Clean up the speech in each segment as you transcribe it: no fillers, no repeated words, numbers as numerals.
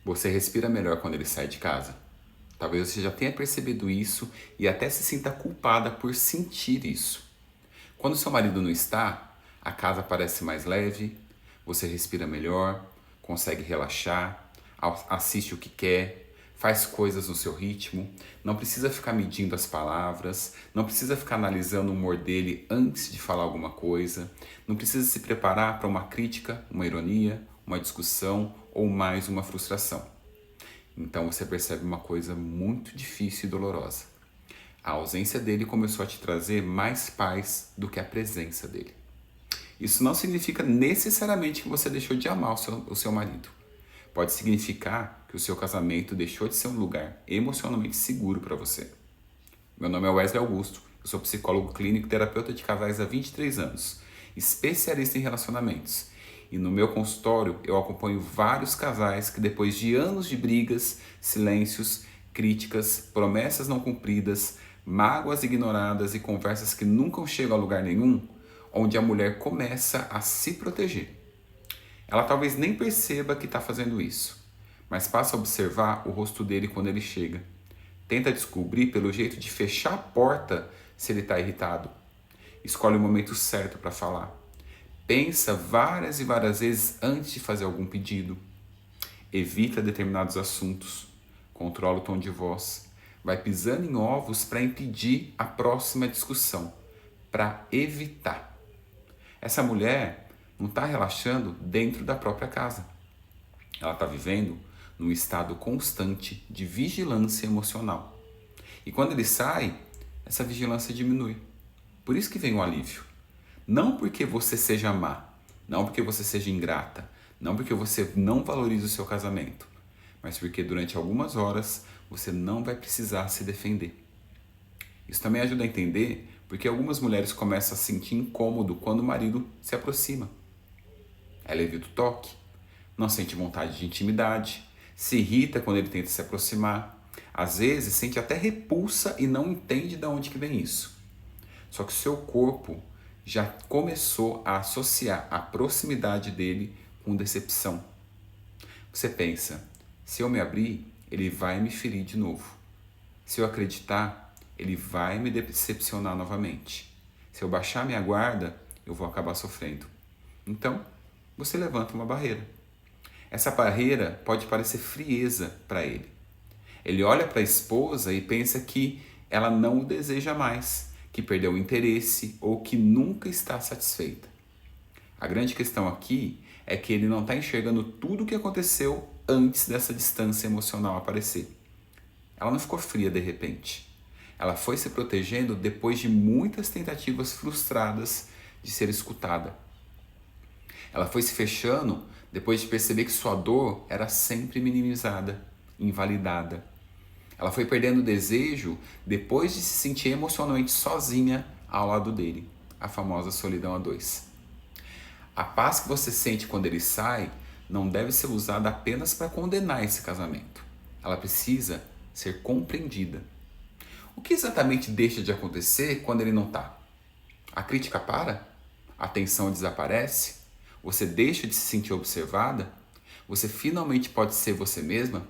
Você respira melhor quando ele sai de casa? Talvez você já tenha percebido isso e até se sinta culpada por sentir isso. Quando seu marido não está, a casa parece mais leve, você respira melhor, consegue relaxar, assiste o que quer, faz coisas no seu ritmo, não precisa ficar medindo as palavras, não precisa ficar analisando o humor dele antes de falar alguma coisa, não precisa se preparar para uma crítica, uma ironia, uma discussão ou mais uma frustração. Então você percebe uma coisa muito difícil e dolorosa. A ausência dele começou a te trazer mais paz do que a presença dele. Isso não significa necessariamente que você deixou de amar o seu marido. Pode significar que o seu casamento deixou de ser um lugar emocionalmente seguro para você. Meu nome é Wesley Augusto, eu sou psicólogo clínico e terapeuta de casais há 23 anos, especialista em relacionamentos. E no meu consultório eu acompanho vários casais que depois de anos de brigas, silêncios, críticas, promessas não cumpridas, mágoas ignoradas e conversas que nunca chegam a lugar nenhum, onde a mulher começa a se proteger. Ela talvez nem perceba que está fazendo isso, mas passa a observar o rosto dele quando ele chega. Tenta descobrir pelo jeito de fechar a porta se ele está irritado. Escolhe o momento certo para falar. Pensa várias e várias vezes antes de fazer algum pedido. Evita determinados assuntos. Controla o tom de voz. Vai pisando em ovos para impedir a próxima discussão, para evitar. Essa mulher não está relaxando dentro da própria casa. Ela está vivendo num estado constante de vigilância emocional. E quando ele sai, essa vigilância diminui. Por isso que vem o alívio. Não porque você seja má, não porque você seja ingrata, não porque você não valoriza o seu casamento, mas porque durante algumas horas você não vai precisar se defender. Isso também ajuda a entender porque algumas mulheres começam a se sentir incômodo quando o marido se aproxima. Ela evita o toque, não sente vontade de intimidade, se irrita quando ele tenta se aproximar, às vezes sente até repulsa e não entende de onde que vem isso. Só que o seu corpo já começou a associar a proximidade dele com decepção. Você pensa, se eu me abrir, ele vai me ferir de novo. Se eu acreditar, ele vai me decepcionar novamente. Se eu baixar minha guarda, eu vou acabar sofrendo. Então, você levanta uma barreira. Essa barreira pode parecer frieza para ele. Ele olha para a esposa e pensa que ela não o deseja mais, que perdeu o interesse ou que nunca está satisfeita. A grande questão aqui é que ele não está enxergando tudo o que aconteceu antes dessa distância emocional aparecer. Ela não ficou fria de repente. Ela foi se protegendo depois de muitas tentativas frustradas de ser escutada. Ela foi se fechando depois de perceber que sua dor era sempre minimizada, invalidada. Ela foi perdendo o desejo depois de se sentir emocionalmente sozinha ao lado dele, a famosa solidão a dois. A paz que você sente quando ele sai não deve ser usada apenas para condenar esse casamento. Ela precisa ser compreendida. O que exatamente deixa de acontecer quando ele não está? A crítica para? A tensão desaparece? Você deixa de se sentir observada? Você finalmente pode ser você mesma?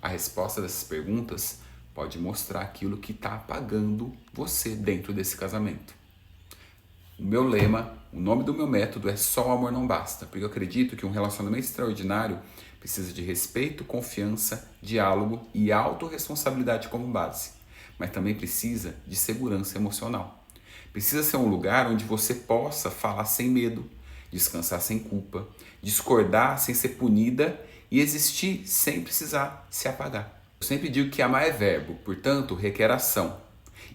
A resposta dessas perguntas pode mostrar aquilo que está apagando você dentro desse casamento. O meu lema, o nome do meu método é Só o Amor Não Basta, porque eu acredito que um relacionamento extraordinário precisa de respeito, confiança, diálogo e autorresponsabilidade como base, mas também precisa de segurança emocional. Precisa ser um lugar onde você possa falar sem medo, descansar sem culpa, discordar sem ser punida e existir sem precisar se apagar. Eu sempre digo que amar é verbo, portanto requer ação.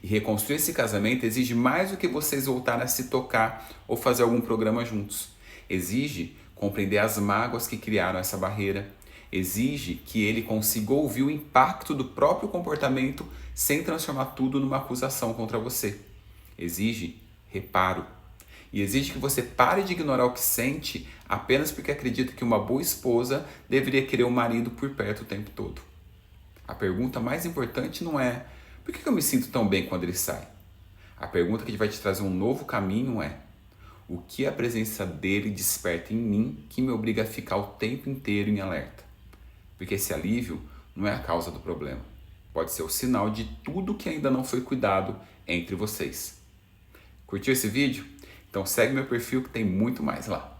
E reconstruir esse casamento exige mais do que vocês voltarem a se tocar ou fazer algum programa juntos. Exige compreender as mágoas que criaram essa barreira. Exige que ele consiga ouvir o impacto do próprio comportamento sem transformar tudo numa acusação contra você. Exige reparo. E exige que você pare de ignorar o que sente apenas porque acredita que uma boa esposa deveria querer o marido por perto o tempo todo. A pergunta mais importante não é: por que eu me sinto tão bem quando ele sai? A pergunta que vai te trazer um novo caminho é: o que a presença dele desperta em mim que me obriga a ficar o tempo inteiro em alerta? porque esse alívio não é a causa do problema. Pode ser o sinal de tudo que ainda não foi cuidado entre vocês. Curtiu esse vídeo? Então segue meu perfil que tem muito mais lá.